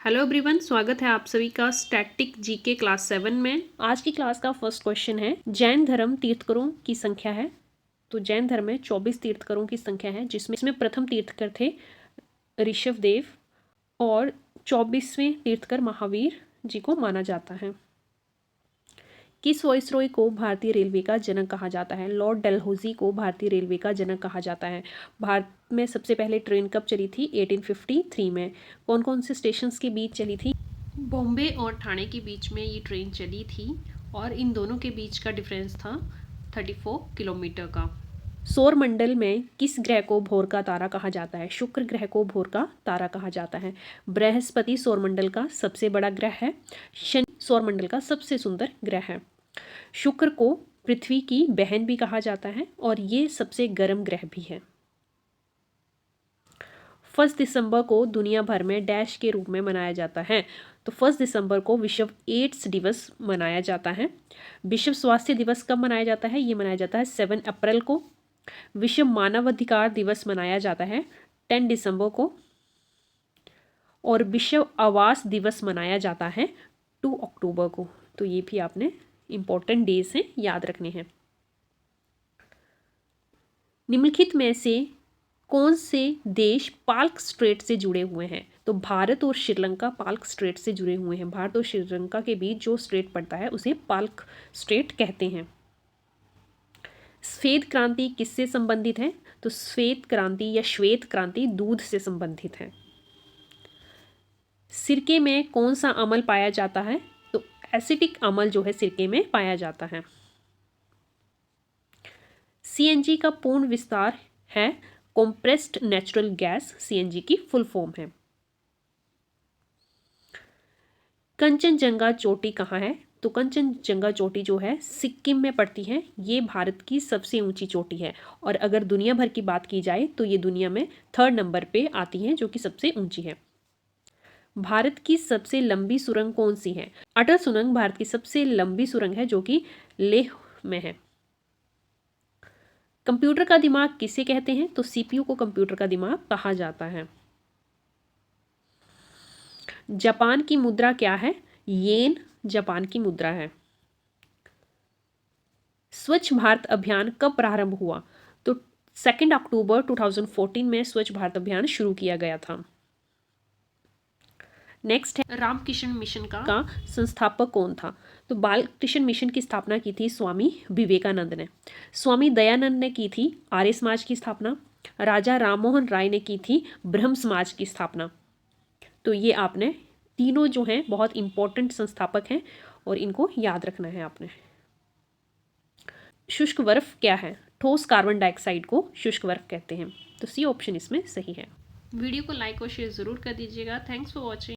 Hello everyone, स्वागत है आप सभी का स्टैटिक जीके क्लास 7 में। आज की क्लास का फर्स्ट क्वेश्चन है, जैन धर्म तीर्थकरों की संख्या है। तो जैन धर्म में 24 तीर्थकरों की संख्या है, जिसमें प्रथम तीर्थकर थे ऋषभदेव और 24वें तीर्थकर महावीर जी को माना जाता है। किस वाइसरॉय को भारतीय रेलवे का जनक कहा जाता है? लॉर्ड डलहौजी को भारतीय रेलवे का जनक कहा जाता है। भारत में सबसे पहले ट्रेन कब चली थी? 1853 में। कौन कौन से स्टेशंस के बीच चली थी? बॉम्बे और ठाणे के बीच में ये ट्रेन चली थी और इन दोनों के बीच का डिफरेंस था 34 किलोमीटर का। सौर मंडल में किस ग्रह को भोर का तारा कहा जाता है? शुक्र ग्रह को भोर का तारा कहा जाता है। बृहस्पति सौरमंडल का सबसे बड़ा ग्रह है। शनि सौरमंडल का सबसे सुंदर ग्रह है। शुक्र को पृथ्वी की बहन भी कहा जाता है और ये सबसे गर्म ग्रह भी है। 1 दिसंबर को दुनिया भर में डैश के रूप में मनाया जाता है। तो 1 दिसंबर को विश्व एड्स दिवस मनाया जाता है। विश्व स्वास्थ्य दिवस कब मनाया जाता है? ये मनाया जाता है 7 अप्रैल को। विश्व मानवाधिकार दिवस मनाया जाता है 10 दिसंबर को। और विश्व आवास दिवस मनाया जाता है 2 अक्टूबर को। तो ये भी आपने इंपॉर्टेंट डेज हैं, याद रखने हैं। निम्नलिखित में से कौन से देश पाल्क स्ट्रेट से जुड़े हुए हैं? तो भारत और श्रीलंका पाल्क स्ट्रेट से जुड़े हुए हैं। भारत और श्रीलंका के बीच जो स्ट्रेट पड़ता है उसे पाल्क स्ट्रेट कहते हैं। श्वेत क्रांति किससे संबंधित है? तो श्वेत क्रांति या श्वेत क्रांति दूध से संबंधित है। सिरके में कौन सा अम्ल पाया जाता है? तो एसिटिक अम्ल जो है सिरके में पाया जाता है। सीएनजी का पूर्ण विस्तार है कंप्रेस्ड नेचुरल गैस, सीएनजी की फुल फॉर्म है। कंचनजंगा चोटी कहाँ है? तो कंचनजंगा चोटी जो है सिक्किम में पड़ती है। ये भारत की सबसे ऊंची चोटी है और अगर दुनिया भर की बात की जाए तो ये दुनिया में 3rd नंबर पे आती है, जो कि सबसे ऊंची है। भारत की सबसे लंबी सुरंग कौन सी है? अटल सुरंग भारत की सबसे लंबी सुरंग है, जो कि लेह में है। कंप्यूटर का दिमाग किसे कहते हैं? तो सीपीयू को कंप्यूटर का दिमाग कहा जाता है। जापान की मुद्रा क्या है? येन जापान की मुद्रा है। स्वच्छ भारत अभियान कब प्रारंभ हुआ? तो 2 अक्टूबर 2014 में स्वच्छ भारत अभियान शुरू किया गया था। नेक्स्ट है, रामकृष्ण मिशन का संस्थापक कौन था? तो बालकृष्ण मिशन की स्थापना की थी स्वामी विवेकानंद ने। स्वामी दयानंद ने की थी आर्य समाज की स्थापना। राजा राममोहन राय ने की थी ब्रह्म समाज की स्थापना। तो ये आपने तीनों जो हैं बहुत इंपॉर्टेंट संस्थापक हैं और इनको याद रखना है आपने। शुष्क बर्फ क्या है? ठोस कार्बन डाइऑक्साइड को शुष्क बर्फ कहते हैं। तो सी ऑप्शन इसमें सही है। वीडियो को लाइक और शेयर जरूर कर दीजिएगा। Thanks for watching.